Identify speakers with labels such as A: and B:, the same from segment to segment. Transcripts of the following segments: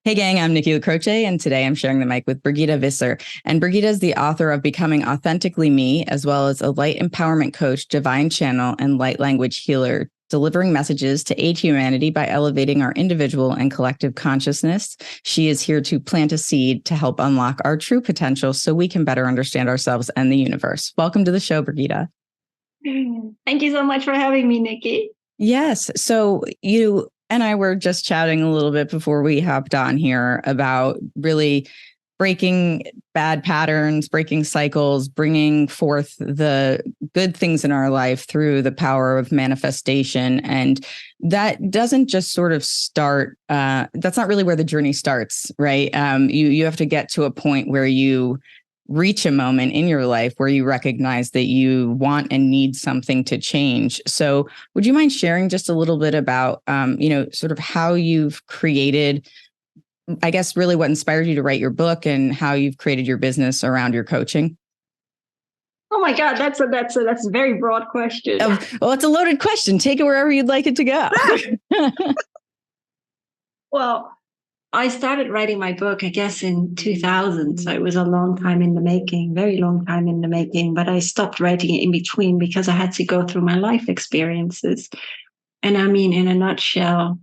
A: Hey gang, I'm Nikki LaCroce, and today I'm sharing the mic with Brigitte Visser. And Brigitte is the author of Becoming Authentically Me, as well as a light empowerment coach, divine channel, and light language healer, delivering messages to aid humanity by elevating our individual and collective consciousness. She is here to plant a seed to help unlock our true potential so we can better understand ourselves and the universe. Welcome to the show, Brigitte.
B: Thank you so much for having me, Nikki.
A: Yes. So you and I were just chatting a little bit before we hopped on here about really breaking bad patterns, breaking cycles, bringing forth the good things in our life through the power of manifestation. And that doesn't just sort of start, that's not really where the journey starts, right? You have to get to a point where you reach a moment in your life where you recognize that you want and need something to change. So would you mind sharing just a little bit about, sort of how you've created, I guess, really what inspired you to write your book and how you've created your business around your coaching?
B: Oh my God, that's a very broad question.
A: Well, it's a loaded question. Take it wherever you'd like it to go.
B: Well, I started writing my book, I guess, in 2000. So it was a long time in the making, very long time in the making. But I stopped writing it in between because I had to go through my life experiences. And I mean, in a nutshell,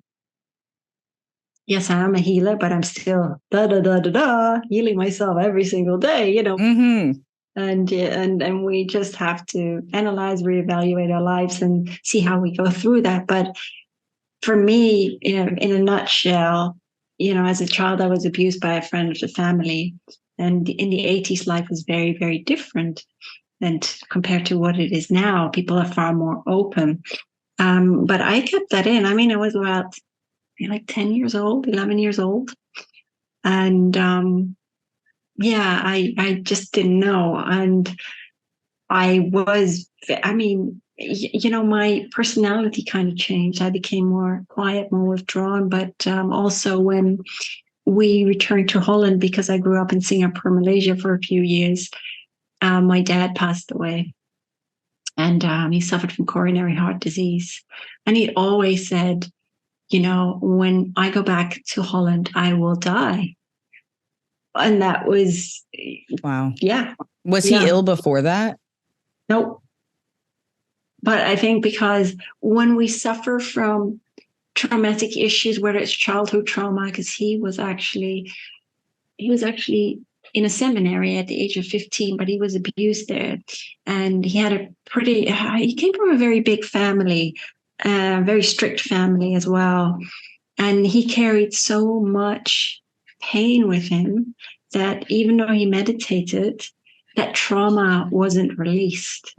B: yes, I am a healer, but I'm still healing myself every single day,
A: Mm-hmm.
B: And we just have to analyze, reevaluate our lives and see how we go through that. But for me, in a nutshell, as a child, I was abused by a friend of the family. And in the 80s, life was very, very different. And compared to what it is now, people are far more open. But I kept that in. I mean, I was about like 10 years old, 11 years old. And I just didn't know. And my personality kind of changed. I became more quiet, more withdrawn. But also when we returned to Holland, because I grew up in Singapore, Malaysia for a few years, my dad passed away. And he suffered from coronary heart disease. And he always said, when I go back to Holland, I will die. And that was,
A: Wow.
B: yeah.
A: Was he ill before that?
B: Nope. But I think because when we suffer from traumatic issues, whether it's childhood trauma, because he was actually in a seminary at the age of 15, but he was abused there. And he came from a very big family, very strict family as well. And he carried so much pain with him that even though he meditated, that trauma wasn't released.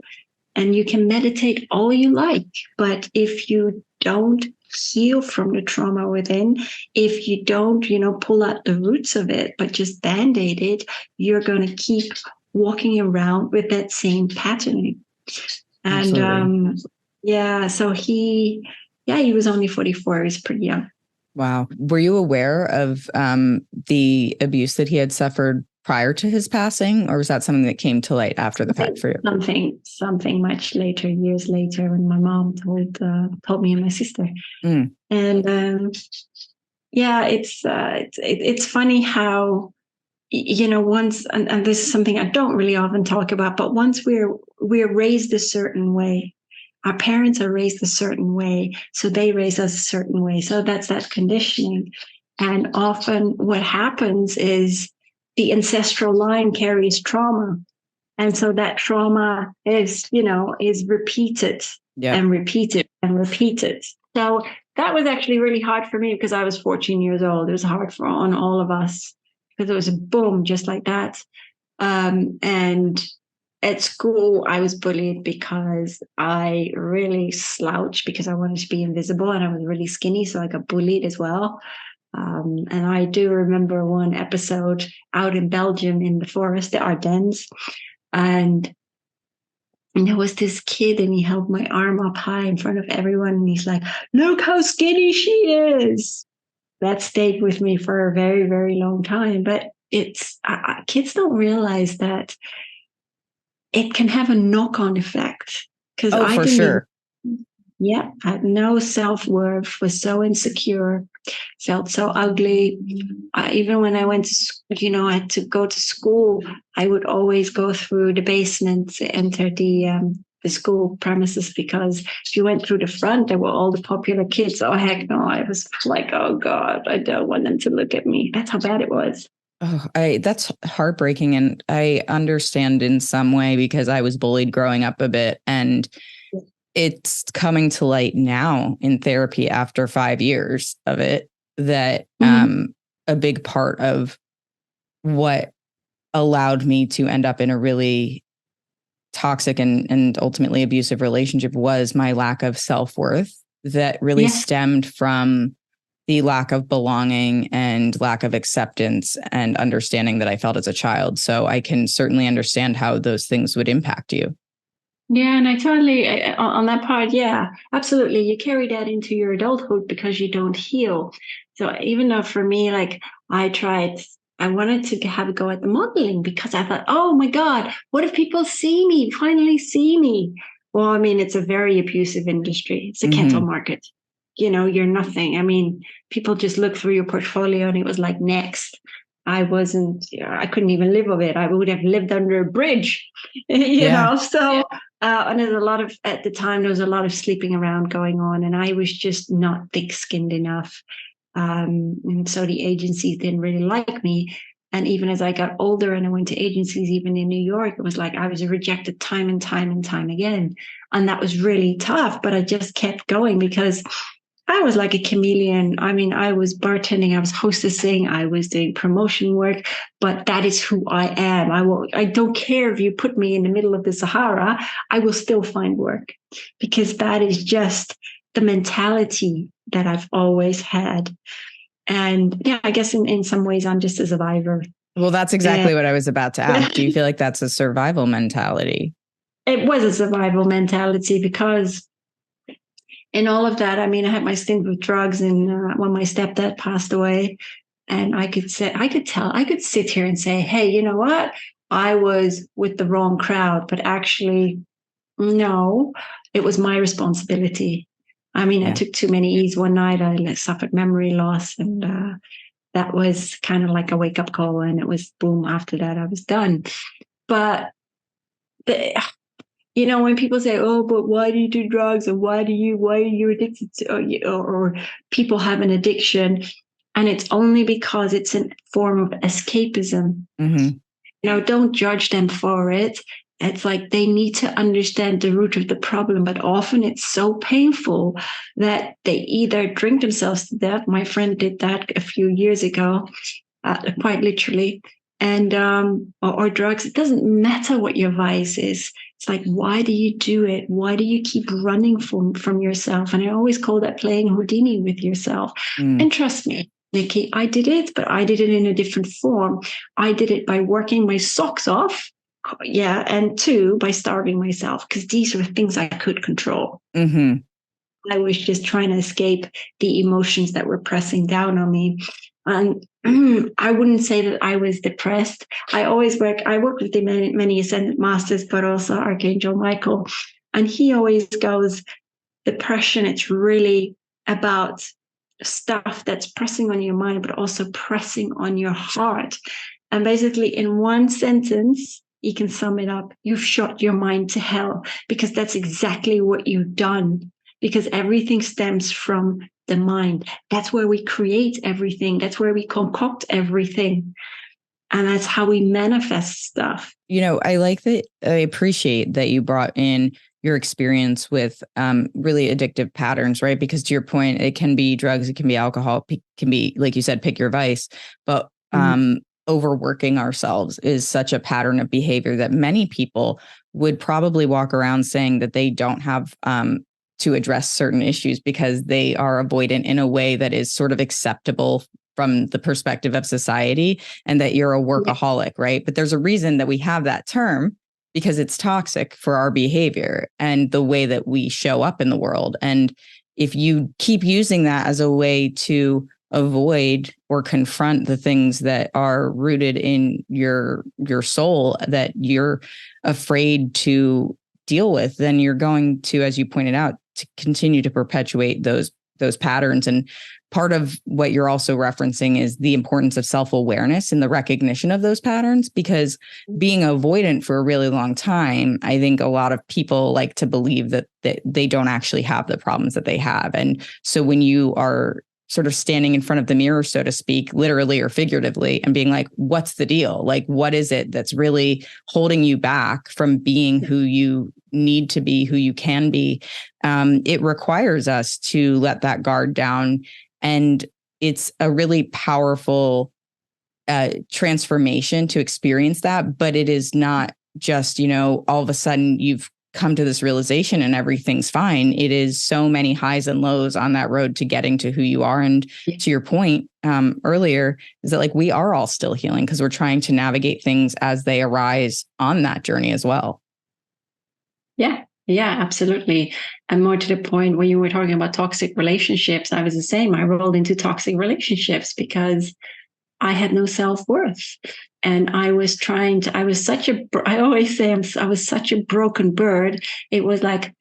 B: And you can meditate all you like, but if you don't heal from the trauma within, if you don't, pull out the roots of it, but just band-aid it, you're going to keep walking around with that same patterning. And so he was only 44. He was pretty young.
A: Wow. Were you aware of the abuse that he had suffered prior to his passing, or was that something that came to light after the fact for you?
B: Something much later, years later, when my mom told me and my sister. And it's funny how, once, and this is something I don't really often talk about, but once we're raised a certain way, our parents are raised a certain way, so they raise us a certain way. So that's that conditioning. And often what happens is the ancestral line carries trauma. And so that trauma is repeated and repeated and repeated. So that was actually really hard for me because I was 14 years old. It was hard on all of us because it was a boom, just like that. And at school, I was bullied because I really slouched because I wanted to be invisible, and I was really skinny, so I got bullied as well. And I do remember one episode out in Belgium in the forest, the Ardennes, and there was this kid, and he held my arm up high in front of everyone, and he's like, "Look how skinny she is." That stayed with me for a very, very long time. But kids don't realize that it can have a knock-on effect.
A: For sure.
B: Yeah, I had no self-worth, was so insecure, felt so ugly. Even when I went I had to go to school, I would always go through the basement to enter the school premises, because if you went through the front, there were all the popular kids. Oh, heck no. I was like, oh God, I don't want them to look at me. That's how bad it was.
A: Oh, that's heartbreaking. And I understand in some way because I was bullied growing up a bit, and it's coming to light now in therapy after 5 years of it that a big part of what allowed me to end up in a really toxic and ultimately abusive relationship was my lack of self-worth that really stemmed from the lack of belonging and lack of acceptance and understanding that I felt as a child. So I can certainly understand how those things would impact you.
B: Yeah, and I totally, on that part, yeah, absolutely. You carry that into your adulthood because you don't heal. So even though for me, like I wanted to have a go at the modeling because I thought, oh my God, what if people see me, finally see me? Well, I mean, it's a very abusive industry. It's a cattle market. You're nothing. I mean, people just look through your portfolio and it was like, next. I couldn't even live of it. I would have lived under a bridge, So, and at the time, there was a lot of sleeping around going on, and I was just not thick skinned enough. And so the agencies didn't really like me. And even as I got older and I went to agencies, even in New York, it was like I was rejected time and time and time again. And that was really tough, but I just kept going because I was like a chameleon. I mean, I was bartending, I was hostessing, I was doing promotion work, but that is who I am. I don't care if you put me in the middle of the Sahara, I will still find work because that is just the mentality that I've always had. And yeah, I guess in some ways I'm just a survivor.
A: Well, that's exactly what I was about to ask. Do you feel like that's a survival mentality?
B: It was a survival mentality because in all of that, I mean, I had my stint with drugs, and when my stepdad passed away, and I could sit here and say, hey, you know what? I was with the wrong crowd, but actually, no, it was my responsibility. I mean, I took too many E's one night. I suffered memory loss, and that was kind of like a wake up call. And it was boom. After that, I was done. But when people say, "Oh, but why do you do drugs?" or "Why are you addicted to?" or people have an addiction, and it's only because it's a form of escapism. Don't judge them for it. It's like they need to understand the root of the problem, but often it's so painful that they either drink themselves to death. My friend did that a few years ago, quite literally, and or drugs. It doesn't matter what your vice is. It's like, why do you do it? Why do you keep running from yourself? And I always call that playing Houdini with yourself. And trust me, Nikki, I did it, but I did it in a different form. I did it by working my socks off. Yeah. And two, by starving myself, because these were things I could control. I was just trying to escape the emotions that were pressing down on me. And I wouldn't say that I was depressed. I work with the many ascended masters, but also Archangel Michael. And he always goes, depression, it's really about stuff that's pressing on your mind, but also pressing on your heart. And basically, in one sentence, you can sum it up. You've shot your mind to hell, because that's exactly what you've done. Because everything stems from the mind. That's where we create everything. That's where we concoct everything. And that's how we manifest stuff.
A: I appreciate that you brought in your experience with really addictive patterns, right? Because to your point, it can be drugs, it can be alcohol, it can be, like you said, pick your vice. But overworking ourselves is such a pattern of behavior that many people would probably walk around saying that they don't have to address certain issues because they are avoidant in a way that is sort of acceptable from the perspective of society, and that you're a workaholic, right? But there's a reason that we have that term, because it's toxic for our behavior and the way that we show up in the world. And if you keep using that as a way to avoid or confront the things that are rooted in your soul, that you're afraid to deal with, then you're going to, as you pointed out, to continue to perpetuate those patterns. And part of what you're also referencing is the importance of self-awareness and the recognition of those patterns, because being avoidant for a really long time, I think a lot of people like to believe that they don't actually have the problems that they have. And so when you are sort of standing in front of the mirror, so to speak, literally or figuratively, and being like, what's the deal? Like, what is it that's really holding you back from being who you need to be, who you can be? It requires us to let that guard down. And it's a really powerful transformation to experience that. But it is not just, all of a sudden you've come to this realization and everything's fine. It is so many highs and lows on that road to getting to who you are. And to your point earlier, is that like we are all still healing because we're trying to navigate things as they arise on that journey as well.
B: Yeah, absolutely. And more to the point, when you were talking about toxic relationships, I was the same. I rolled into toxic relationships because I had no self-worth. And I was I was such a broken bird. It was like,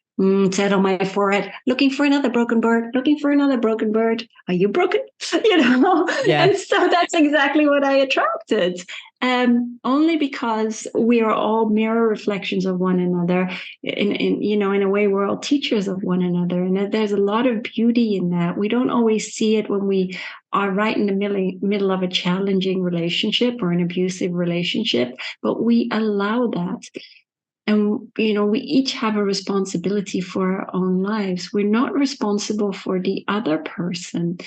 B: said on my forehead, looking for another broken bird, looking for another broken bird. Are you broken?
A: Yeah.
B: And so that's exactly what I attracted. Only because we are all mirror reflections of one another. In a way, we're all teachers of one another. And there's a lot of beauty in that. We don't always see it when we are right in the middle of a challenging relationship or an abusive relationship, but we allow that. And, we each have a responsibility for our own lives. We're not responsible for the other person.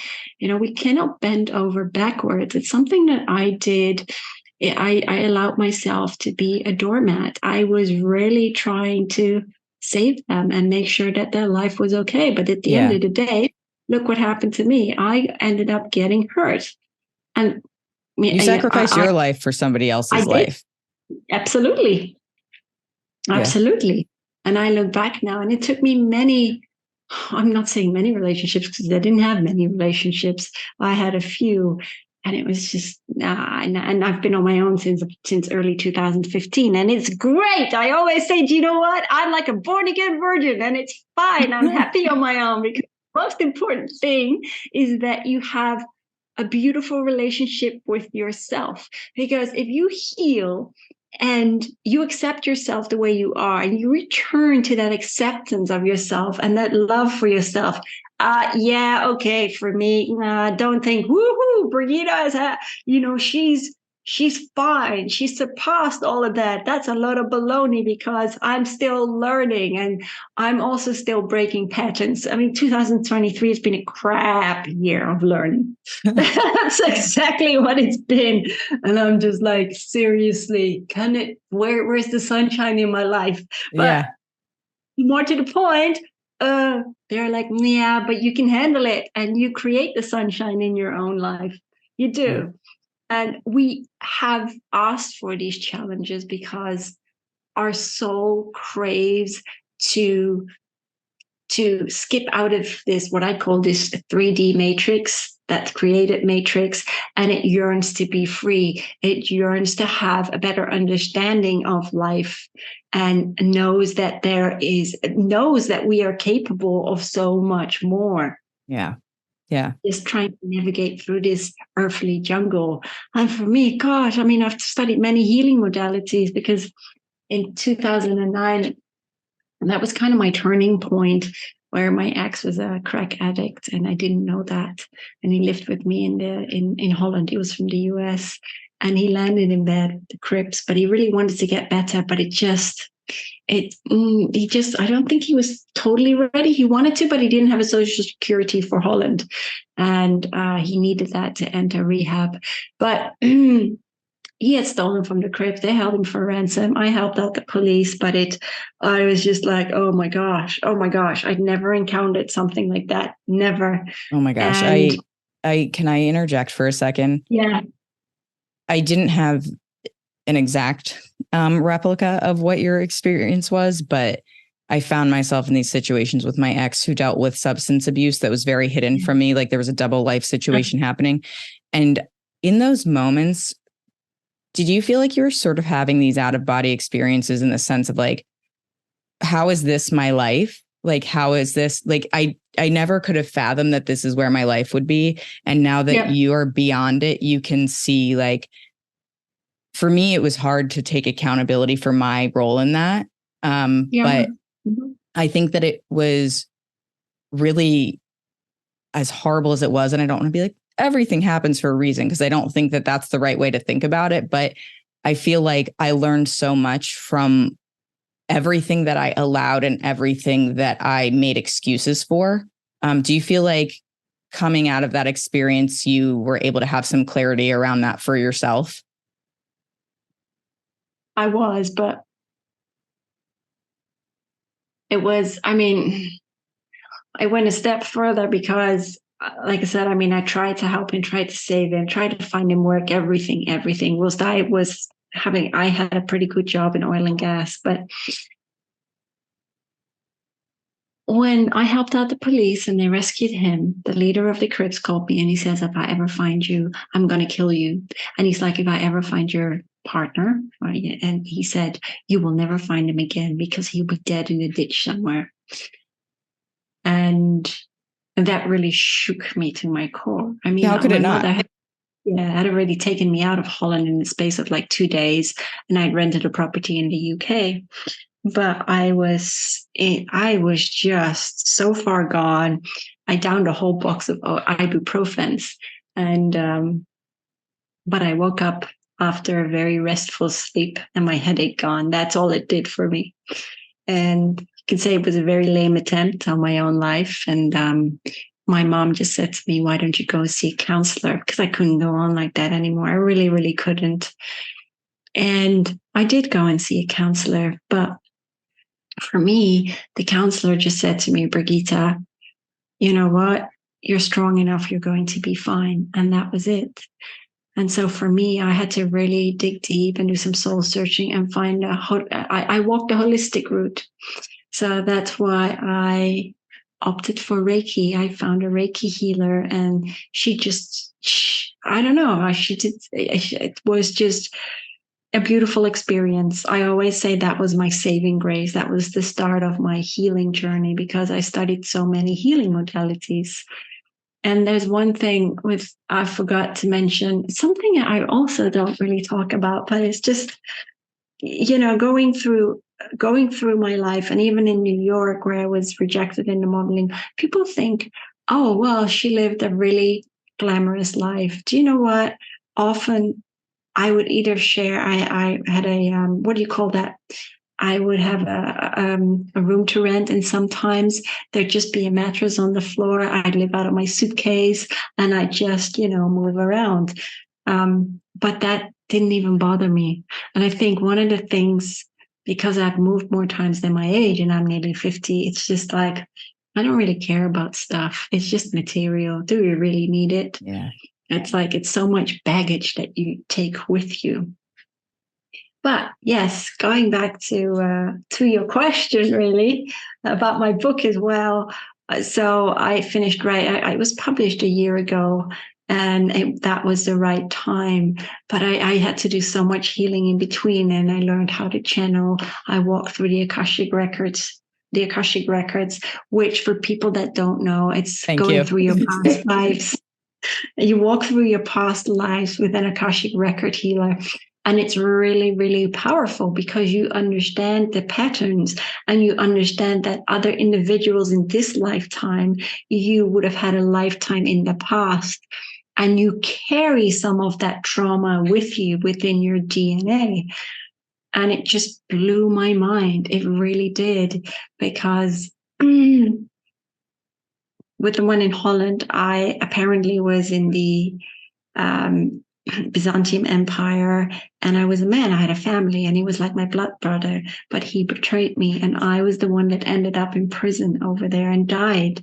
B: We cannot bend over backwards. It's something that I did. I allowed myself to be a doormat. I was really trying to save them and make sure that their life was okay. But at the end of the day, look what happened to me. I ended up getting hurt. And
A: you sacrificed your life for somebody else's life.
B: Absolutely. Absolutely. And I look back now, and it took me I'm not saying many relationships because I didn't have many relationships. I had a few, and it was just, and I've been on my own since early 2015. And it's great. I always say, do you know what? I'm like a born again virgin, and it's fine. I'm happy on my own, because the most important thing is that you have a beautiful relationship with yourself. Because if you heal and you accept yourself the way you are, and you return to that acceptance of yourself and that love for yourself. Okay, for me, don't think, woohoo, Brigitte is, she's fine. She surpassed all of that. That's a lot of baloney, because I'm still learning, and I'm also still breaking patterns. I mean, 2023 has been a crap year of learning. That's exactly what it's been. And I'm just like, seriously, where's the sunshine in my life? But more to the point, they're like, yeah, but you can handle it, and you create the sunshine in your own life. You do. Mm. And we have asked for these challenges because our soul craves to skip out of this, what I call this 3D matrix, that created matrix, and it yearns to be free. It yearns to have a better understanding of life, and knows that we are capable of so much more.
A: Yeah.
B: Just trying to navigate through this earthly jungle. And for me, gosh, I mean, I've studied many healing modalities, because in 2009, and that was kind of my turning point, where my ex was a crack addict, and I didn't know that. And he lived with me in Holland. He was from the US, and he landed in bed with the Crips, but he really wanted to get better. But I don't think he was totally ready. He wanted to, but he didn't have a social security for Holland, and he needed that to enter rehab. But he had stolen from the Crips. They held him for ransom. I helped out the police, but I was just like, oh my gosh, I'd never encountered something like that. Never.
A: Oh my gosh. And can I interject for a second?
B: Yeah.
A: I didn't have an exact replica of what your experience was, but I found myself in these situations with my ex, who dealt with substance abuse that was very hidden from me. Like, there was a double life situation happening. And in those moments, did you feel like you were sort of having these out of body experiences, in the sense of like, how is this my life? Like, how is this? Like, I never could have fathomed that this is where my life would be. And now that
B: Yeah.
A: you are beyond it, you can see, like, for me, it was hard to take accountability for my role in that.
B: Yeah.
A: But
B: Mm-hmm.
A: I think that it was really, as horrible as it was, and I don't want to be like, everything happens for a reason, because I don't think that that's the right way to think about it. But I feel like I learned so much from everything that I allowed and everything that I made excuses for. Do you feel like coming out of that experience, you were able to have some clarity around that for yourself?
B: I was, but it was, I mean, I went a step further because, like I said, I mean, I tried to help him, tried to save him, tried to find him work, everything. Whilst I had a pretty good job in oil and gas, but when I helped out the police and they rescued him, the leader of the Crips called me and he says, if I ever find you, I'm going to kill you. And he's like, if I ever find your partner, right? And he said, you will never find him again because he'll be dead in a ditch somewhere. And that really shook me to my core. I mean,
A: How could
B: my
A: it not?
B: mother had already taken me out of Holland in the space of like 2 days, and I'd rented a property in the UK. But I was just so far gone. I downed a whole box of ibuprofen, and but I woke up after a very restful sleep, and my headache gone. That's all it did for me. And you can say it was a very lame attempt on my own life. And my mom just said to me, why don't you go see a counselor? Because I couldn't go on like that anymore. I really, really couldn't. And I did go and see a counselor. But for me, the counselor just said to me, Brigitte, you know what? You're strong enough. You're going to be fine. And that was it. And so for me, I had to really dig deep and do some soul searching and find I walked the holistic route. So that's why I opted for Reiki. I found a Reiki healer and I don't know, it was just a beautiful experience. I always say that was my saving grace. That was the start of my healing journey because I studied so many healing modalities. And there's one thing I forgot to mention, something I also don't really talk about, but it's just, going through my life, and even in New York where I was rejected in the modeling, people think, oh, well, she lived a really glamorous life. Do you know what? Often I would either share, I had what do you call that? I would have a room to rent, and sometimes there'd just be a mattress on the floor. I'd live out of my suitcase, and I'd just, move around. But that didn't even bother me. And I think one of the things, because I've moved more times than my age, and I'm nearly 50, it's just like, I don't really care about stuff. It's just material. Do you really need it?
A: Yeah.
B: It's like, it's so much baggage that you take with you. But yes, going back to your question, really about my book as well. So I finished I was published a year ago, and that was the right time. But I had to do so much healing in between, and I learned how to channel. I walked through the Akashic Records. The Akashic Records, which for people that don't know, it's going through your past lives. You walk through your past lives with an Akashic Record healer. And it's really, really powerful because you understand the patterns and you understand that other individuals in this lifetime, you would have had a lifetime in the past. And you carry some of that trauma with you within your DNA. And it just blew my mind. It really did. Because with the one in Holland, I apparently was in the Byzantium Empire, and I was a man. I had a family, and he was like my blood brother, but he betrayed me, and I was the one that ended up in prison over there and died.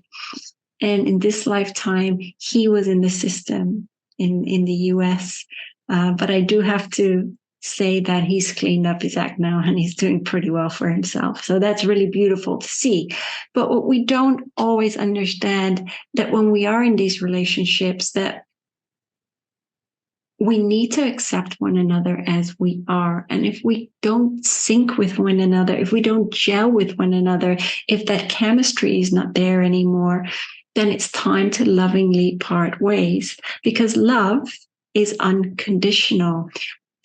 B: And in this lifetime, he was in the system in the US. But I do have to say that he's cleaned up his act now, and he's doing pretty well for himself. So that's really beautiful to see. But what we don't always understand, that when we are in these relationships, that we need to accept one another as we are. And if we don't sync with one another, if we don't gel with one another, if that chemistry is not there anymore, then it's time to lovingly part ways, because love is unconditional.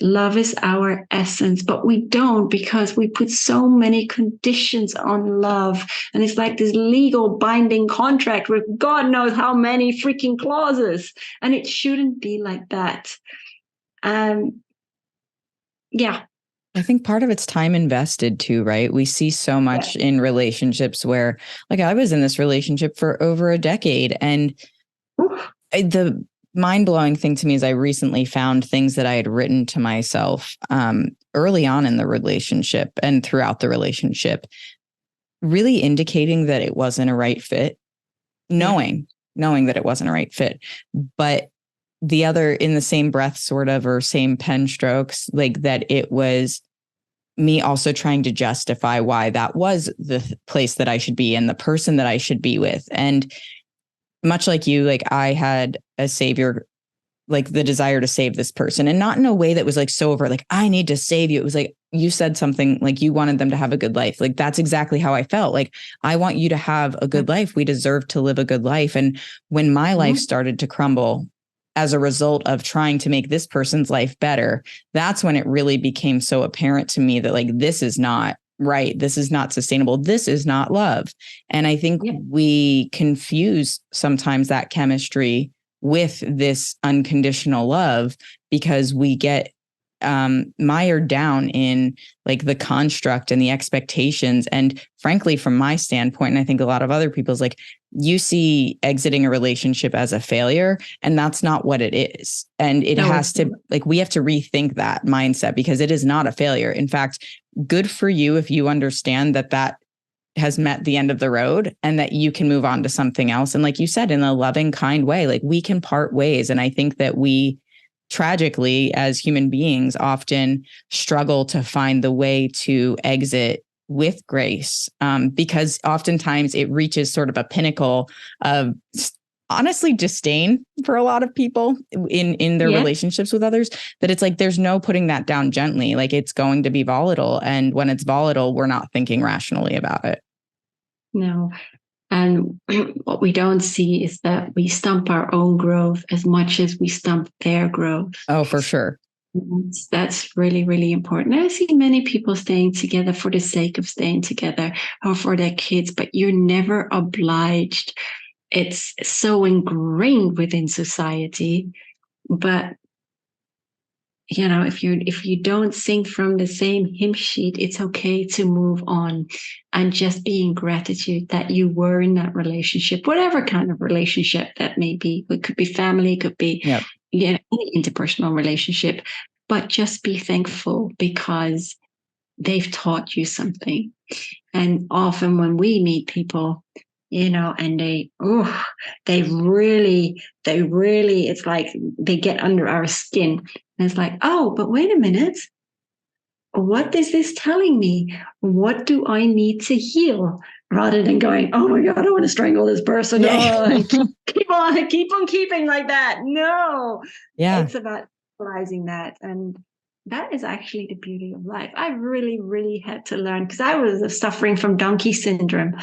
B: Love is our essence, but we don't, because we put so many conditions on love. And it's like this legal binding contract with God knows how many freaking clauses. And it shouldn't be like that. Yeah.
A: I think part of it's time invested too, right? We see so much in relationships where, like, I was in this relationship for over a decade, and the mind-blowing thing to me is I recently found things that I had written to myself early on in the relationship and throughout the relationship, really indicating that it wasn't a right fit, knowing that it wasn't a right fit. But the other, in the same breath, sort of, or same pen strokes, like that it was me also trying to justify why that was the place that I should be and the person that I should be with. And much like you, like, I had a savior, like the desire to save this person, and not in a way that was like so over, like, I need to save you. It was like, you said something like you wanted them to have a good life. Like, that's exactly how I felt. Like, I want you to have a good life. We deserve to live a good life. And when my life started to crumble as a result of trying to make this person's life better, that's when it really became so apparent to me that, like, this is not right. This is not sustainable. This is not love. And I think we confuse sometimes that chemistry with this unconditional love, because we get mired down in like the construct and the expectations. And frankly, from my standpoint, and I think a lot of other people's, like, you see exiting a relationship as a failure, and that's not what it is. And it has to, like, we have to rethink that mindset, because it is not a failure. In fact, good for you if you understand that that has met the end of the road and that you can move on to something else. And like you said, in a loving, kind way, like, we can part ways. And I think that we, tragically, as human beings, often struggle to find the way to exit with grace, because oftentimes it reaches sort of a pinnacle of, honestly, disdain for a lot of people in their relationships with others, that it's like there's no putting that down gently. Like, it's going to be volatile, and when it's volatile, we're not thinking rationally about it. No.
B: And what we don't see is that we stump our own growth as much as we stump their growth.
A: Oh, for sure.
B: That's really, really important. I see many people staying together for the sake of staying together, or for their kids, but you're never obliged. It's so ingrained within society. But you know, if you don't sing from the same hymn sheet, it's okay to move on and just be in gratitude that you were in that relationship, whatever kind of relationship that may be. It could be family, it could be any interpersonal relationship, but just be thankful because they've taught you something. And often when we meet people, you know, and they really, it's like they get under our skin. And it's like, oh, but wait a minute. What is this telling me? What do I need to heal? Rather than going, oh my God, I want to strangle this person. Oh, keep on keeping like that. No. Yeah. It's about realizing that. And that is actually the beauty of life. I really, really had to learn, because I was suffering from donkey syndrome.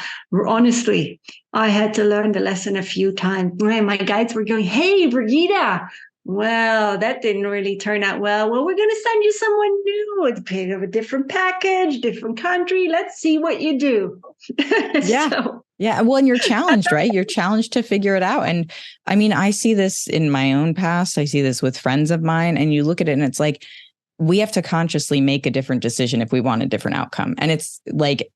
B: Honestly, I had to learn the lesson a few times. My guides were going, hey, Brigitte, well, that didn't really turn out well. Well, we're going to send you someone new. It's a bit of a different package, different country. Let's see what you do.
A: Yeah. Well, and you're challenged, right? You're challenged to figure it out. And I mean, I see this in my own past. I see this with friends of mine, and you look at it and it's like, we have to consciously make a different decision if we want a different outcome. And it's like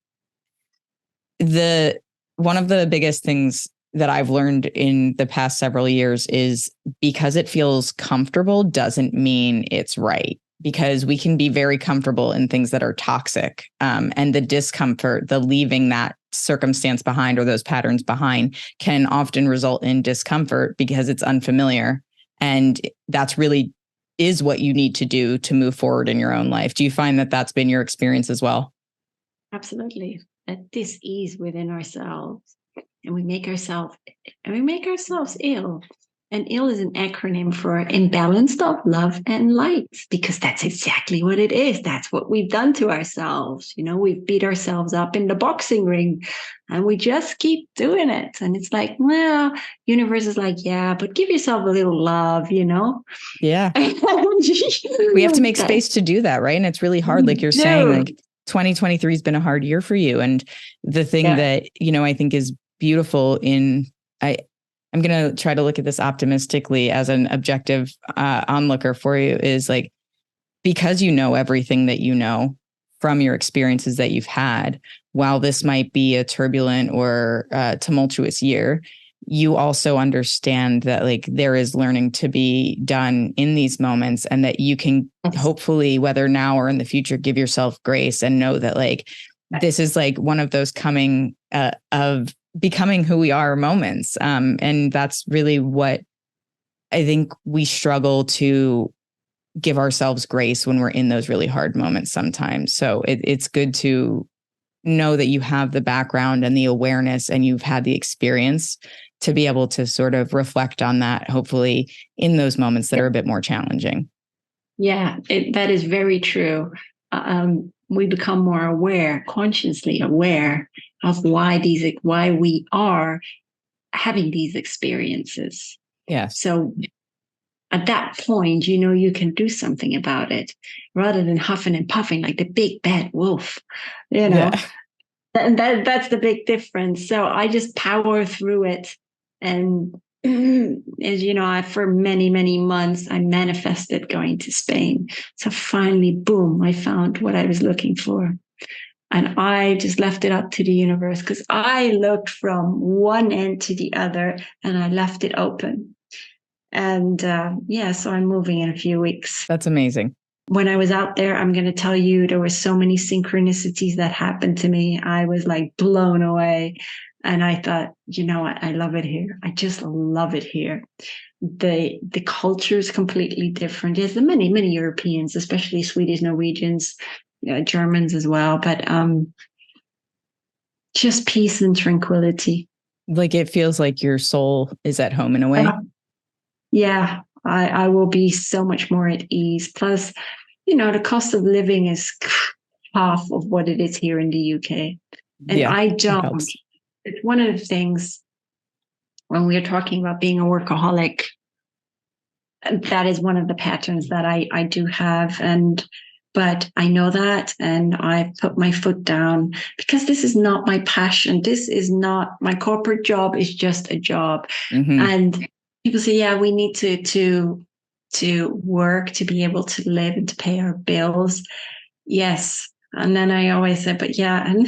A: one of the biggest things that I've learned in the past several years is, because it feels comfortable doesn't mean it's right, because we can be very comfortable in things that are toxic. And the discomfort, the leaving that circumstance behind or those patterns behind, can often result in discomfort because it's unfamiliar. And that's really is what you need to do to move forward in your own life. Do you find that that's been your experience as well?
B: Absolutely. At dis-ease within ourselves. And we make ourselves ill. And ill is an acronym for imbalanced of love and light, because that's exactly what it is. That's what we've done to ourselves. We've beat ourselves up in the boxing ring and we just keep doing it. And it's like, well, universe is like, yeah, but give yourself a little love,
A: Yeah. We have to make space to do that, right? And it's really hard. Like you're saying, like 2023 has been a hard year for you. And the thing that, I think is beautiful I'm going to try to look at this optimistically as an objective onlooker for you is like, because you know everything that you know from your experiences that you've had, while this might be a turbulent or tumultuous year, you also understand that like there is learning to be done in these moments and that you can hopefully, whether now or in the future, give yourself grace and know that like, this is like one of those coming of becoming who we are moments. And that's really what I think we struggle to give ourselves grace when we're in those really hard moments sometimes. So it's good to know that you have the background and the awareness and you've had the experience to be able to sort of reflect on that, hopefully in those moments that are a bit more challenging.
B: Yeah, that is very true. We become more aware, consciously aware of why we are having these experiences.
A: Yeah.
B: So at that point, you can do something about it rather than huffing and puffing like the big bad wolf, Yeah. And that's the big difference. So I just power through it. And as you know, for many, many months, I manifested going to Spain. So finally, boom, I found what I was looking for. And I just left it up to the universe because I looked from one end to the other and I left it open. And so I'm moving in a few weeks.
A: That's amazing.
B: When I was out there, I'm going to tell you, there were so many synchronicities that happened to me. I was like blown away. And I thought, you know what? I love it here. I just love it here. The culture is completely different. Yes, there are many, many Europeans, especially Swedes, Norwegians, Germans as well. But just peace and tranquility.
A: Like it feels like your soul is at home in a way.
B: Yeah, I will be so much more at ease. Plus, the cost of living is half of what it is here in the UK. And I don't. It's one of the things when we are talking about being a workaholic, that is one of the patterns that I do have. But I know that, and I put my foot down because this is not my passion. This is not my corporate job. Is just a job. Mm-hmm. And people say, yeah, we need to work to be able to live and to pay our bills. Yes. And then I always say, but yeah, and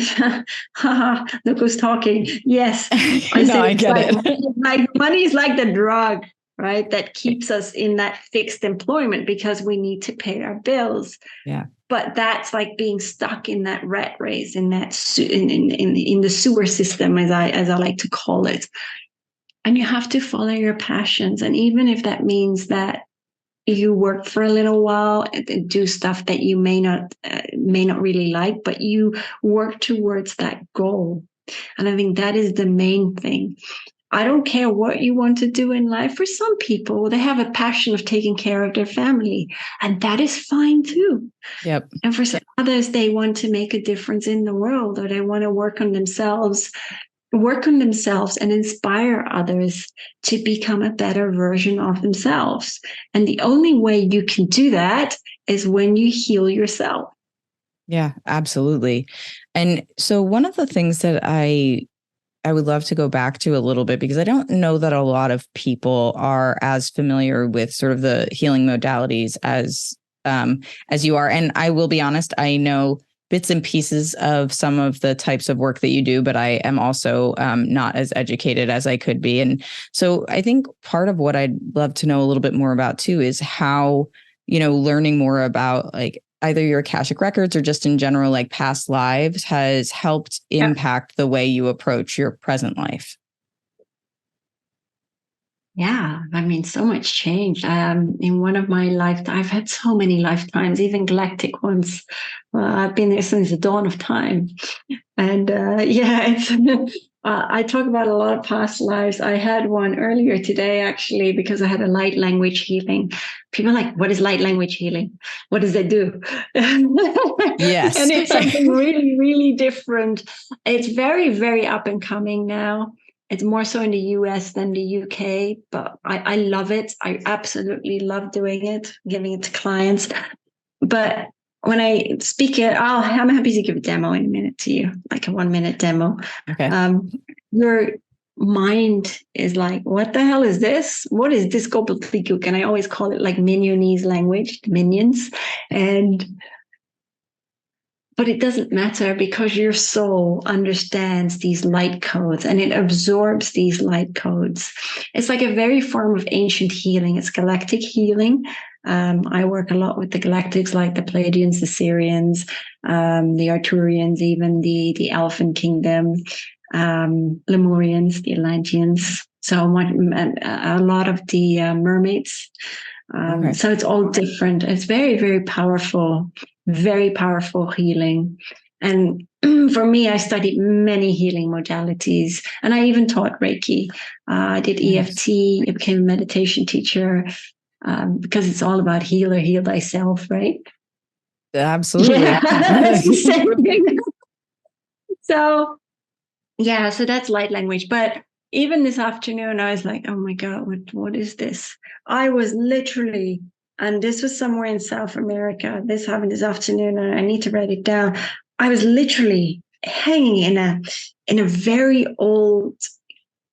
B: look who's talking. Yes. I get it. Like money is like the drug, right? That keeps us in that fixed employment because we need to pay our bills.
A: Yeah.
B: But that's like being stuck in that rat race, in that in the sewer system, as I like to call it. And you have to follow your passions. And even if that means that you work for a little while and do stuff that you may not really like, but you work towards that goal. And I think that is the main thing. I don't care what you want to do in life. For some people, they have a passion of taking care of their family, and that is fine too.
A: Yep.
B: And for some others, they want to make a difference in the world, or they want to work on themselves and inspire others to become a better version of themselves. And the only way you can do that is when you heal yourself.
A: Yeah, absolutely. And so one of the things that I would love to go back to a little bit, because I don't know that a lot of people are as familiar with sort of the healing modalities as you are. And I will be honest, I know bits and pieces of some of the types of work that you do, but I am also not as educated as I could be. And so I think part of what I'd love to know a little bit more about too is how, learning more about like either your Akashic records or just in general, like past lives has helped impact the way you approach your present life.
B: Yeah, I mean, so much changed. In one of my lifetimes, I've had so many lifetimes, even galactic ones. I've been there since the dawn of time. And it's I talk about a lot of past lives. I had one earlier today, actually, because I had a light language healing. People are like, what is light language healing? What does it do?
A: Yes.
B: And it's something really, really different. It's very, very up and coming now. It's more so in the US than the UK, but I love it. I absolutely love doing it, giving it to clients. But when I speak it, I'm happy to give a demo in a minute to you, like a 1 minute demo.
A: Okay.
B: Your mind is like, what the hell is this? What is this gobbledygook? And I always call it like Minionese language, minions. But it doesn't matter because your soul understands these light codes and it absorbs these light codes. It's like a very form of ancient healing. It's galactic healing. I work a lot with the galactics, like the Pleiadians, the Sirians, the Arturians, even the Elfin Kingdom, Lemurians, the Atlanteans. So a lot of the mermaids. Okay. So it's all different. It's very, very powerful healing. And for me, I studied many healing modalities, and I even taught Reiki. I did EFT. I became a meditation teacher because it's all about heal thyself, right?
A: Absolutely.
B: Yeah, that's the same thing. So that's light language. But even this afternoon, I was like, oh my God, what is this? I was literally, and this was somewhere in South America, this happened this afternoon, and I need to write it down. I was literally hanging in a very old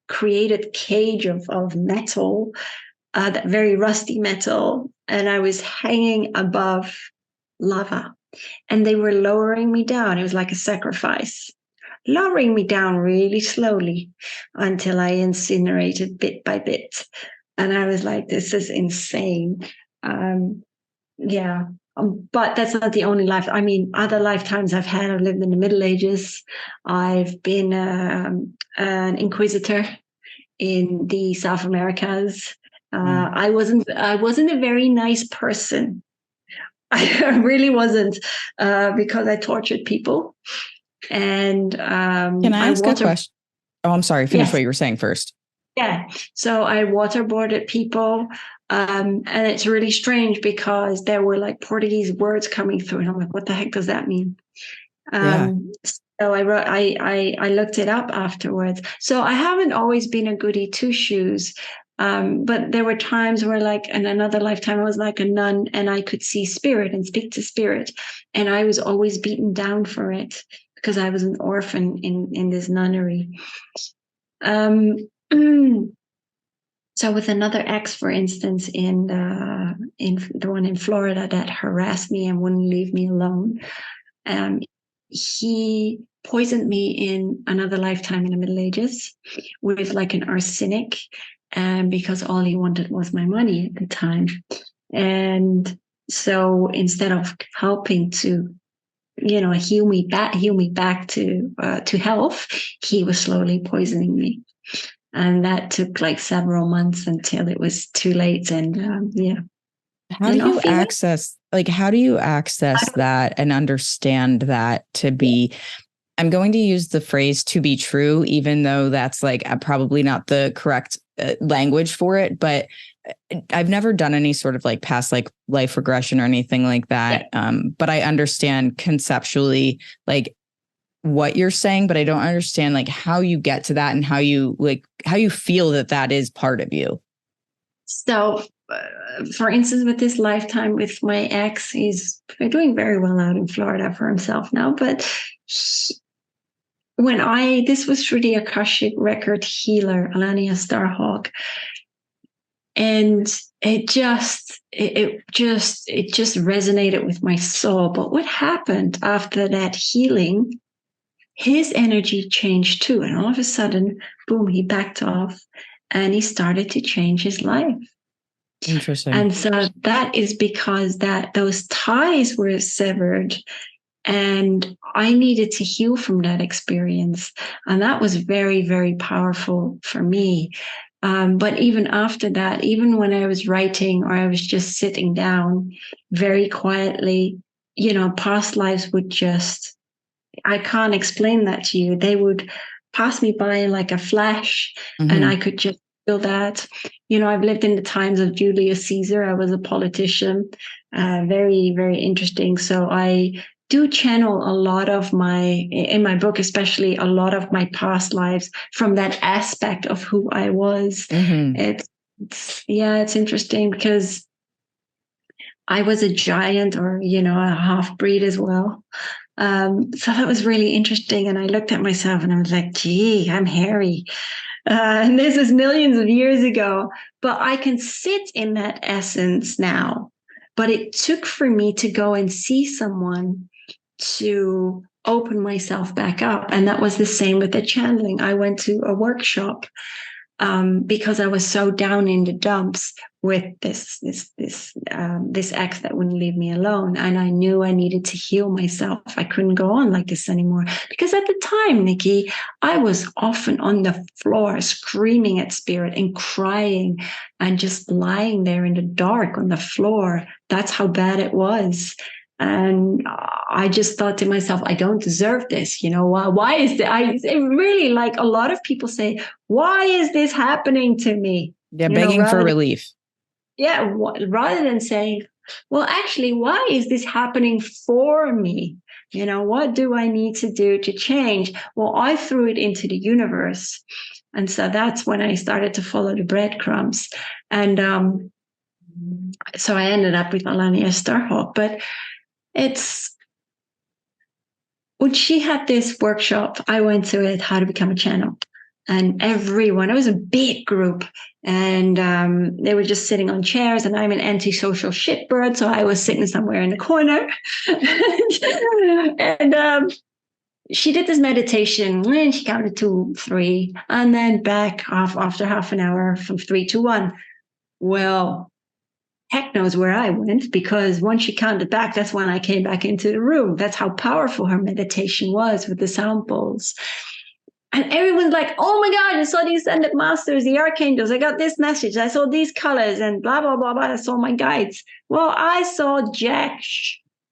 B: created cage of metal, that very rusty metal, and I was hanging above lava, and they were lowering me down. It was like a sacrifice, lowering me down really slowly until I incinerated bit by bit. And I was like, this is insane. But that's not the only life. I mean, other lifetimes I've had. I've lived in the Middle Ages. I've been an inquisitor in the South Americas. I wasn't a very nice person. I really wasn't, because I tortured people. And
A: can I ask a question? Oh, I'm sorry. Finish what you were saying first.
B: Yeah. So I waterboarded people. And it's really strange because there were like Portuguese words coming through, and I'm like, what the heck does that mean? So I looked it up afterwards. So I haven't always been a goody two shoes. But there were times where, like, in another lifetime, I was like a nun and I could see spirit and speak to spirit. And I was always beaten down for it because I was an orphan in this nunnery. So with another ex, for instance, in the one in Florida that harassed me and wouldn't leave me alone, he poisoned me in another lifetime in the Middle Ages with like an arsenic, because all he wanted was my money at the time. And so instead of helping to, heal me back to health, he was slowly poisoning me. And that took like several months until it was too late. And
A: How do you access that and understand that to be, I'm going to use the phrase to be true, even though that's like probably not the correct language for it, but I've never done any sort of like past like life regression or anything like that. But I understand conceptually like what you're saying, but I don't understand like how you get to that and how you feel that is part of you. So
B: for instance, with this lifetime with my ex, he's doing very well out in Florida for himself now. But this was through the Akashic record healer, Alania Starhawk. And it just resonated with my soul. But what happened after that healing, his energy changed too. And all of a sudden, boom, he backed off and he started to change his life.
A: Interesting.
B: And so that is because those ties were severed, and I needed to heal from that experience. And that was very, very powerful for me. But even after that, even when I was writing or I was just sitting down very quietly, past lives would I can't explain that to you. They would pass me by like a flash, and
A: Mm-hmm.
B: I could just feel that. I've lived in the times of Julius Caesar. I was a politician. Very, very interesting. So I do channel a lot of in my book, especially a lot of my past lives from that aspect of who I was.
A: Mm-hmm.
B: It's interesting because I was a giant, or, a half breed as well. So that was really interesting. And I looked at myself and I was like, gee, I'm hairy. And this is millions of years ago, but I can sit in that essence now. But it took for me to go and see someone to open myself back up. And that was the same with the channeling. I went to a workshop because I was so down in the dumps with this ex that wouldn't leave me alone, and I knew I needed to heal myself. I couldn't go on like this anymore, because at the time, Nikki, I was often on the floor screaming at spirit and crying and just lying there in the dark on the floor. That's how bad it was. And I just thought to myself, I don't deserve this. Why is that? It really, like a lot of people say, why is this happening to me?
A: Yeah, begging for relief.
B: Rather than saying, well, actually, why is this happening for me? What do I need to do to change? Well, I threw it into the universe. And so that's when I started to follow the breadcrumbs. And so I ended up with Alania Starhawk. But it's when she had this workshop, I went to it, How to Become a Channel. And everyone, it was a big group, and they were just sitting on chairs, and I'm an antisocial shitbird, so I was sitting somewhere in the corner. and she did this meditation, and she counted 2, 3, and then back off after half an hour from 3 to 1. Well, heck knows where I went, because once she counted back, that's when I came back into the room. That's how powerful her meditation was with the sound bowls. And everyone's like, oh my God, I saw these ascended masters, the archangels. I got this message. I saw these colors and blah, blah, blah, blah. I saw my guides. Well, I saw jack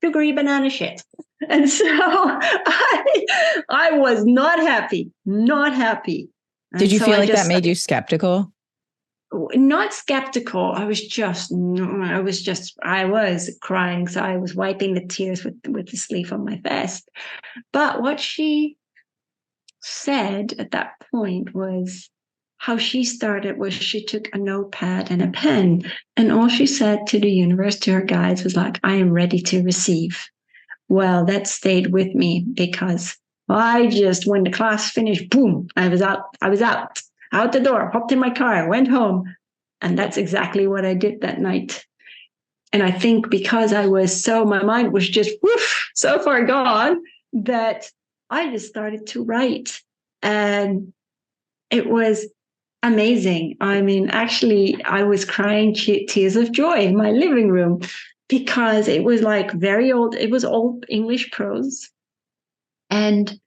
B: sugary banana shit. And so I was not happy, not happy. And
A: did you feel like that made you skeptical?
B: Not skeptical. I was crying. So I was wiping the tears with the sleeve of my vest. But what she said at that point was, how she started was she took a notepad and a pen, and all she said to the universe, to her guides, was like, I am ready to receive. Well, that stayed with me, because when the class finished, boom, I was out the door, hopped in my car, went home. And that's exactly what I did that night. And I think because my mind was just so far gone, that I just started to write. And it was amazing. I mean, actually, I was crying tears of joy in my living room, because it was like it was old English prose. And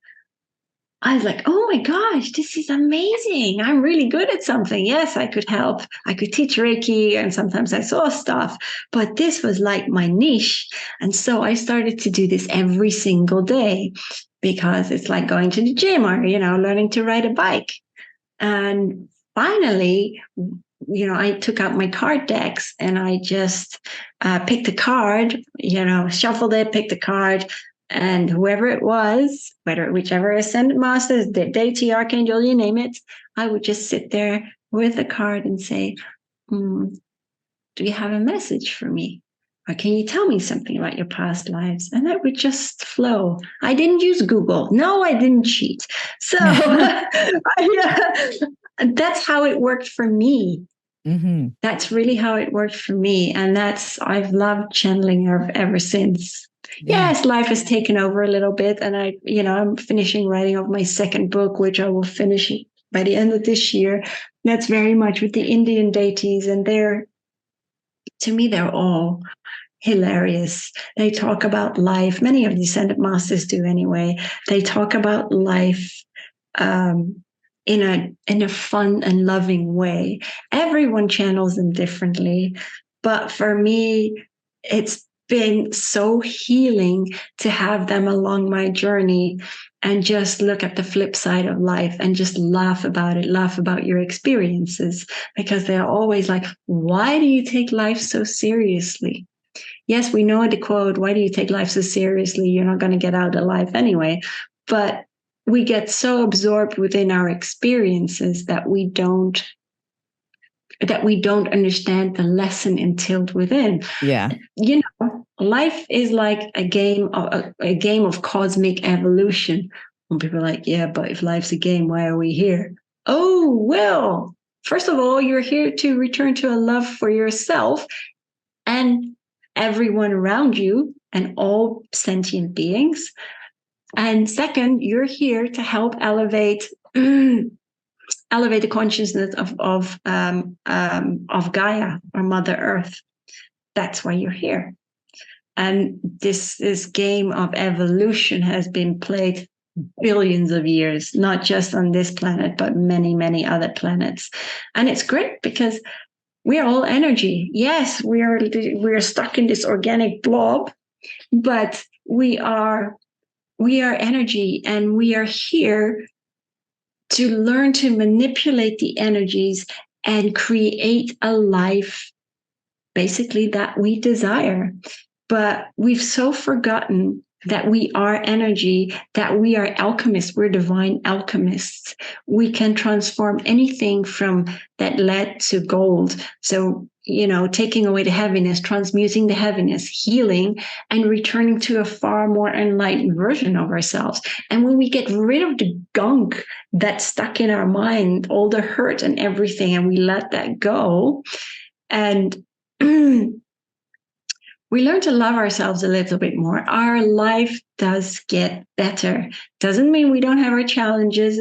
B: I was like, oh my gosh, this is amazing. I'm really good at something. Yes, I could help. I could teach Reiki, and sometimes I saw stuff, but this was like my niche. And so I started to do this every single day, because it's like going to the gym, or, learning to ride a bike. And finally, I took out my card decks, and I just picked a card, shuffled it, picked a card. And whoever it was, whichever ascended masters, deity, archangel, you name it, I would just sit there with a card and say, do you have a message for me? Or can you tell me something about your past lives? And that would just flow. I didn't use Google. No, I didn't cheat. So that's how it worked for me.
A: Mm-hmm.
B: That's really how it worked for me. And I've loved channeling ever since. Yeah. Yes, life has taken over a little bit, and I'm finishing writing of my second book, which I will finish by the end of this year. That's very much with the Indian deities, and to me, they're all hilarious. They talk about life. Many of the ascended masters do anyway. They talk about life in a fun and loving way. Everyone channels them differently, but for me, it's been so healing to have them along my journey and just look at the flip side of life and just laugh about it, laugh about your experiences, because they're always like, why do you take life so seriously? Yes, we know the quote, why do you take life so seriously? You're not going to get out alive anyway. But we get so absorbed within our experiences that we don't understand the lesson entailed within.
A: Yeah.
B: You know, life is like a game of cosmic evolution. When people are like, yeah, but if life's a game, why are we here? Oh, well, first of all, you're here to return to a love for yourself and everyone around you and all sentient beings. And second, you're here to help elevate the consciousness of Gaia, or Mother Earth. That's why you're here. And this game of evolution has been played billions of years, not just on this planet, but many, many other planets. And it's great because we're all energy. Yes, we're stuck in this organic blob, but we are energy, and we are here to learn to manipulate the energies and create a life basically that we desire. But we've so forgotten that we are energy, that we are alchemists. We're divine alchemists. We can transform anything from that lead to gold. So, you know, taking away the heaviness, transmuting the heaviness, healing, and returning to a far more enlightened version of ourselves. And when we get rid of the gunk that's stuck in our mind, all the hurt and everything, and we let that go, and we learn to love ourselves a little bit more, our life does get better. Doesn't mean we don't have our challenges.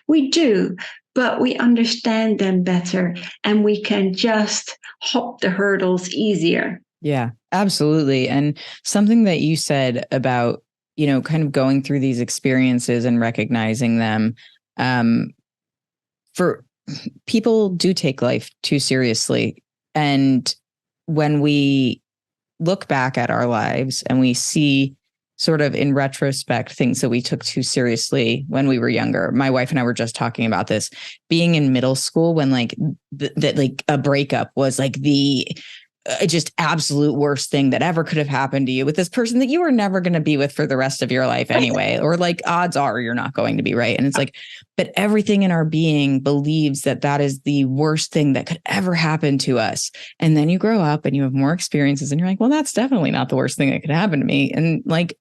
B: We do, but we understand them better, and we can just hop the hurdles easier.
A: Yeah, absolutely. And something that you said about, you know, kind of going through these experiences and recognizing them, for people do take life too seriously. And when we look back at our lives and we see sort of in retrospect things that we took too seriously when we were younger. My wife and I were just talking about this, being in middle school when like that like a breakup was like the just absolute worst thing that ever could have happened to you with this person that you were never going to be with for the rest of your life anyway, or like odds are you're not going to be, right? And it's like, but everything in our being believes that that is the worst thing that could ever happen to us. And then you grow up and you have more experiences and you're like, well, that's definitely not the worst thing that could happen to me. And like,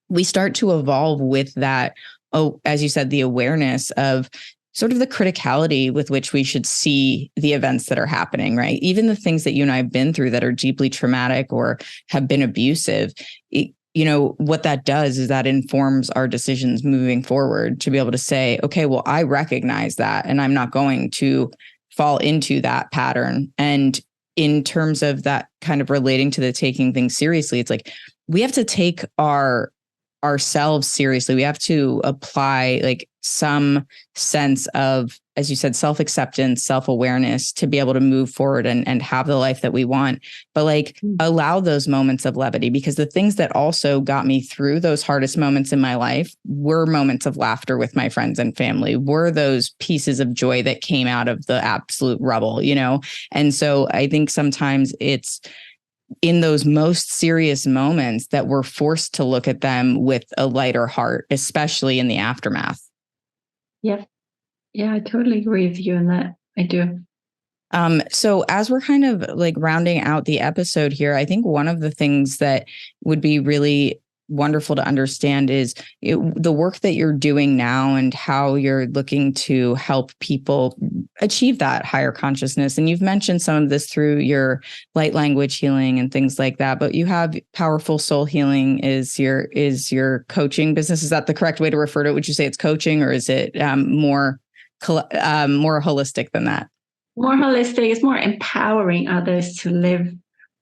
A: we start to evolve with that. Oh, as you said, the awareness of sort of the criticality with which we should see the events that are happening, right? Even the things that you and I have been through that are deeply traumatic or have been abusive, you know, what that does is that informs our decisions moving forward to be able to say, okay, well, I recognize that and I'm not going to fall into that pattern. And in terms of that kind of relating to the taking things seriously, it's like we have to take ourselves seriously. We have to apply like some sense of, as you said, self-acceptance, self-awareness to be able to move forward and have the life that we want. But like allow those moments of levity, because the things that also got me through those hardest moments in my life were moments of laughter with my friends and family, were those pieces of joy that came out of the absolute rubble, you know? And so I think sometimes it's in those most serious moments that we're forced to look at them with a lighter heart, especially in the aftermath.
B: Yeah. Yeah, I totally agree with you on that. I do.
A: So as we're kind of like rounding out the episode here, I think one of the things that would be really wonderful to understand is the work that you're doing now and how you're looking to help people achieve that higher consciousness. And you've mentioned some of this through your light language healing and things like that, but you have Powerful Soul Healing is your coaching business. Is that the correct way to refer to it? Would you say it's coaching, or is it more holistic than that?
B: More holistic. It's more empowering others to live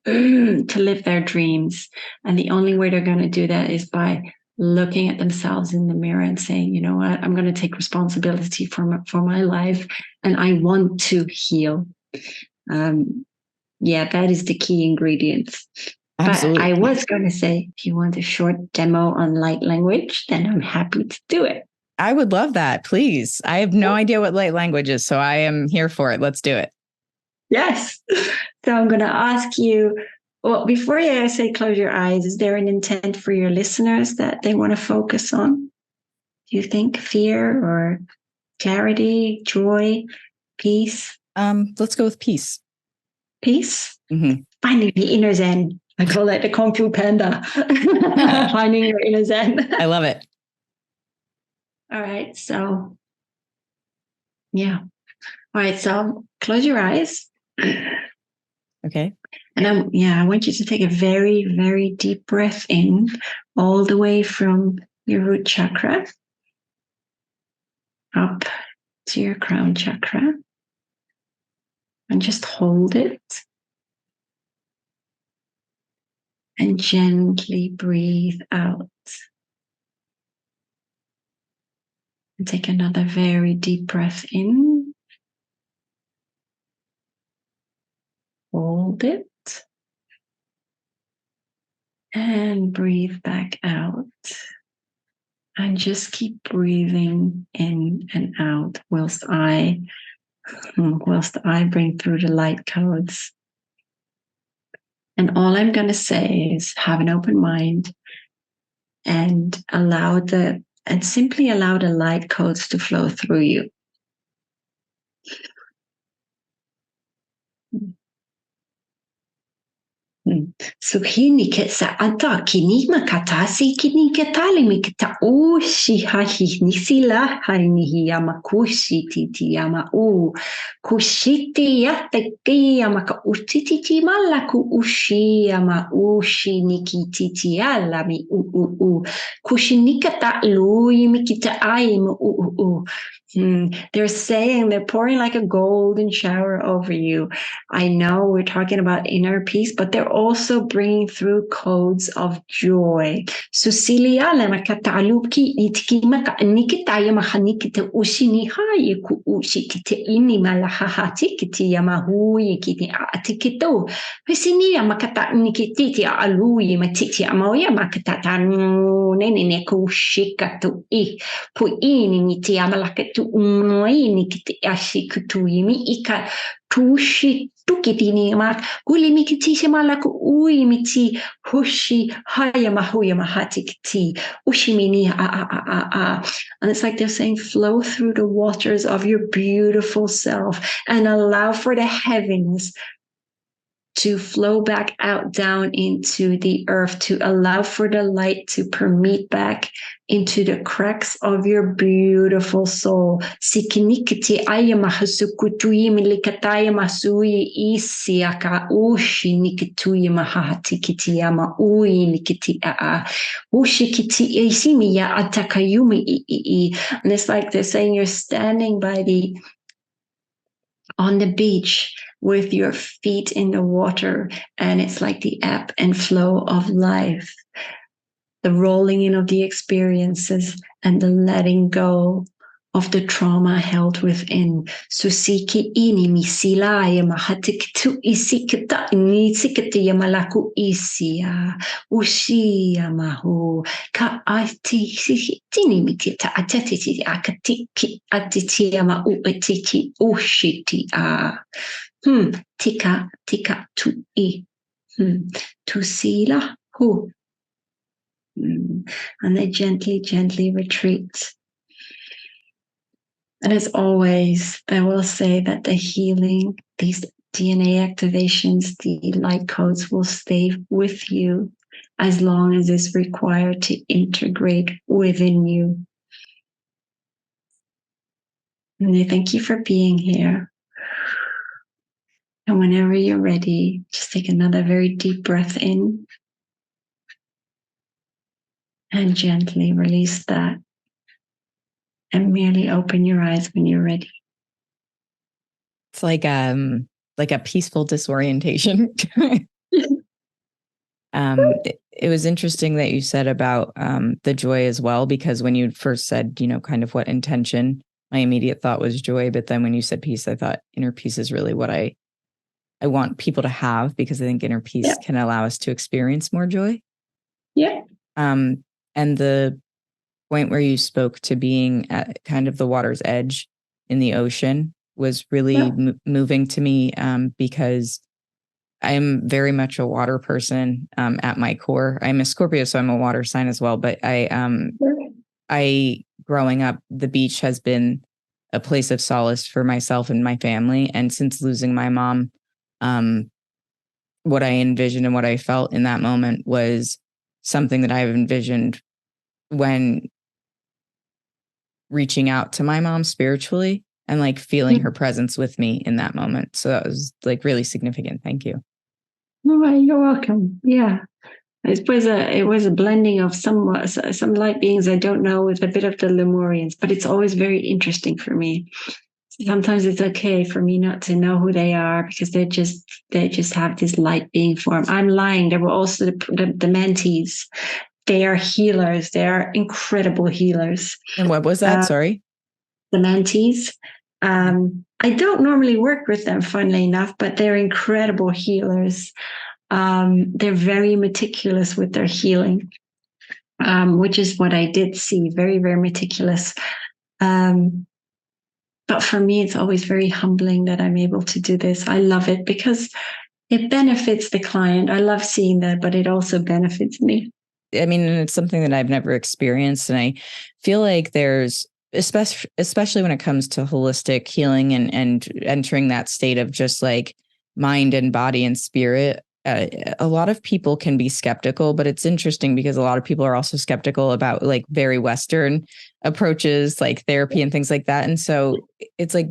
B: their dreams. And the only way they're going to do that is by looking at themselves in the mirror and saying, you know what, I'm going to take responsibility for my life, and I want to heal. Yeah, that is the key ingredient. But
A: Absolutely.
B: I was going to say, if you want a short demo on light language, then I'm happy to do it.
A: I would love that. Please. I have no idea what light language is, so I am here for it. Let's do it.
B: Yes. So I'm going to ask you, well, before I say close your eyes, is there an intent for your listeners that they want to focus on? Do you think fear or clarity, joy, peace?
A: Let's go with peace.
B: Peace?
A: Mm-hmm.
B: Finding the inner Zen. I call that the Kung Fu Panda. Finding your inner Zen.
A: I love it.
B: All right. So, yeah. All right. So close your eyes.
A: Okay.
B: And I want you to take a very, very deep breath in, all the way from your root chakra up to your crown chakra. And just hold it. And gently breathe out. And take another very deep breath in. Hold it. And breathe back out. And just keep breathing in and out whilst I bring through the light codes. And all I'm going to say is have an open mind and simply allow the light codes to flow through you. Suhini ke sa anta kini makatasi kini ke tali mikta o shi hahi nisila harini yama kushi titi yama o kushiti yate ki yama ka utiti mala ku ushi yama ushi nikiti ala mi u kushinika ta lui mikita ai u. They're pouring like a golden shower over you. I know we're talking about inner peace, but they're also bringing through codes of joy. Susilia lemakataluki itkimaka nikitaya mahanikita usini hayi ku ushikite ini malahahati kiti yamahui kiti atikito. Pisini yamakata nikititi aluyi matiti amoya makatata nene kushikatu i puini niti amalakatu unoini kiti ashikutu yimi ika tushi tukitini mak gulimi kiti shemalaku uimiti hushi hayama huyama hatikiti ushimini and it's like they're saying flow through the waters of your beautiful self and allow for the heaviness to flow back out down into the earth, to allow for the light to permeate back into the cracks of your beautiful soul. Sikinikiti ayamahasukutuyi milikataya masui isiaka ushi nikituyi mahatikiti yama ui nikiti ushikiti isimiya atakayumi. And it's like they're saying you're standing on the beach with your feet in the water, and it's like the ebb and flow of life, the rolling in of the experiences and the letting go of the trauma held within. Susiki ini misilaya mahatiktu isikita nisikiti yamalaku isia ushia mahu ka ati tini mitita atatiti akatiki atiti yama uetiki ushiti tika tu I tu sila hu. And they gently retreat. And as always, I will say that the healing, these DNA activations, the light codes will stay with you as long as it's required to integrate within you. And I thank you for being here. And whenever you're ready, just take another very deep breath in and gently release that. And merely open your eyes when you're ready.
A: It's like a peaceful disorientation. It was interesting that you said about the joy as well, because when you first said, kind of what intention, my immediate thought was joy. But then when you said peace, I thought inner peace is really what I I want people to have, because I think inner peace can allow us to experience more joy.
B: Yeah.
A: And the point where you spoke to being at kind of the water's edge in the ocean was really moving to me, because I'm very much a water person at my core. I'm a Scorpio, so I'm a water sign as well. But I growing up, the beach has been a place of solace for myself and my family. And since losing my mom, what I envisioned and what I felt in that moment was something that I've envisioned when reaching out to my mom spiritually and like feeling her presence with me in that moment. So that was like really significant. Thank you.
B: All right, you're welcome. Yeah. It was a blending of some light beings I don't know with a bit of the Lemurians, but it's always very interesting for me. Sometimes it's okay for me not to know who they are, because they just have this light being form. I'm lying. There were also the Mantis. They are healers. They are incredible healers.
A: And what was that? Sorry.
B: The Mantis. I don't normally work with them, funnily enough, but they're incredible healers. They're very meticulous with their healing, which is what I did see. Very, very meticulous. But for me, it's always very humbling that I'm able to do this. I love it because it benefits the client. I love seeing that, but it also benefits me.
A: I mean, and it's something that I've never experienced. And I feel like there's, especially when it comes to holistic healing and entering that state of just like mind and body and spirit, a lot of people can be skeptical, but it's interesting because a lot of people are also skeptical about like very Western approaches like therapy and things like that. And so it's like,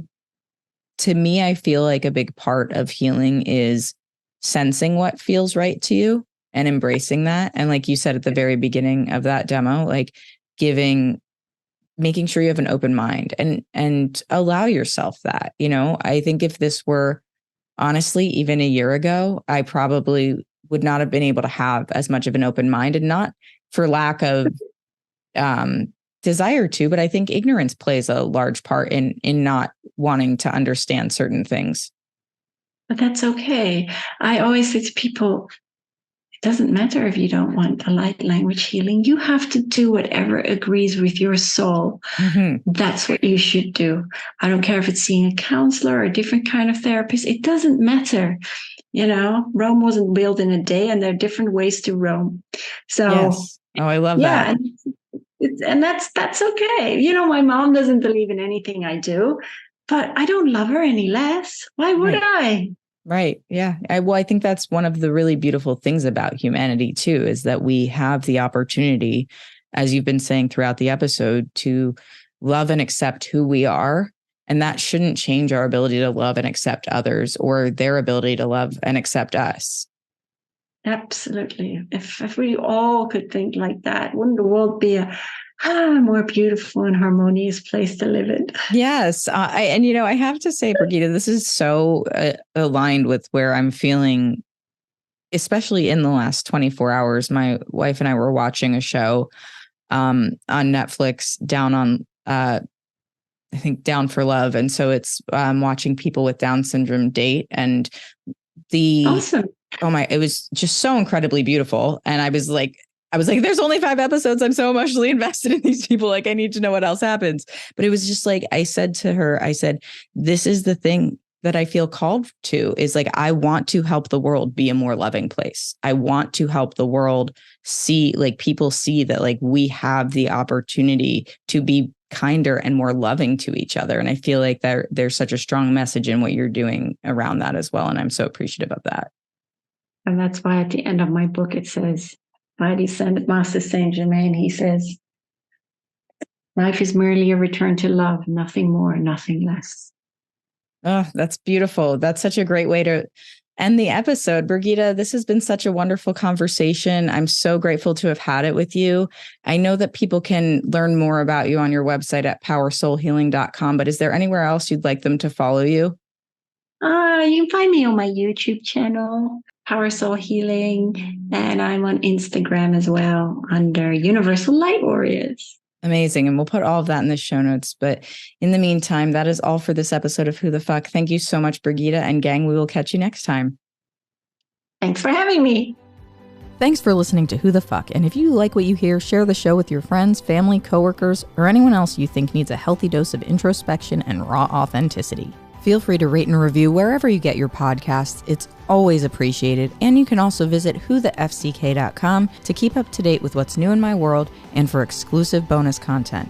A: to me, I feel like a big part of healing is sensing what feels right to you and embracing that. And like you said at the very beginning of that demo, like making sure you have an open mind and allow yourself that. I think if this were honestly even a year ago, I probably would not have been able to have as much of an open mind, and not for lack of desire to, but I think ignorance plays a large part in not wanting to understand certain things.
B: But that's okay. I always say to people, it doesn't matter if you don't want a light language healing. You have to do whatever agrees with your soul. Mm-hmm. That's what you should do. I don't care if it's seeing a counselor or a different kind of therapist. It doesn't matter. Rome wasn't built in a day, and there are different ways to roam. So,
A: yes. Oh, I love that.
B: And that's okay. My mom doesn't believe in anything I do, but I don't love her any less. Why would I?
A: Right. Yeah. I think that's one of the really beautiful things about humanity too, is that we have the opportunity, as you've been saying throughout the episode, to love and accept who we are. And that shouldn't change our ability to love and accept others or their ability to love and accept us.
B: Absolutely. If we all could think like that, wouldn't the world be a more beautiful and harmonious place to live in?
A: Yes. I have to say, Brigitte, this is so aligned with where I'm feeling, especially in the last 24 hours. My wife and I were watching a show on Netflix, I think Down for Love. And so it's watching people with Down syndrome date, and
B: awesome.
A: It was just so incredibly beautiful. And I was like, there's only 5 episodes. I'm so emotionally invested in these people. Like, I need to know what else happens. But it was just like, I said to her, this is the thing that I feel called to, is like, I want to help the world be a more loving place. I want to help the world people see that like we have the opportunity to be kinder and more loving to each other. And I feel like there's such a strong message in what you're doing around that as well. And I'm so appreciative of that.
B: And that's why at the end of my book, it says, by descendant Master Saint Germain, he says, life is merely a return to love, nothing more, nothing less.
A: Oh, that's beautiful. That's such a great way to end the episode. Brigitte, this has been such a wonderful conversation. I'm so grateful to have had it with you. I know that people can learn more about you on your website at powersoulhealing.com, but is there anywhere else you'd like them to follow you?
B: You can find me on my YouTube channel, Power Soul Healing, and I'm on Instagram as well under Universal Light Warriors.
A: Amazing. And we'll put all of that in the show notes. But in the meantime, that is all for this episode of Who the Fuck. Thank you so much, Brigitte, and gang. We will catch you next time.
B: Thanks for having me.
C: Thanks for listening to Who the Fuck. And if you like what you hear, share the show with your friends, family, coworkers, or anyone else you think needs a healthy dose of introspection and raw authenticity. Feel free to rate and review wherever you get your podcasts. It's always appreciated. And you can also visit whothefck.com to keep up to date with what's new in my world and for exclusive bonus content.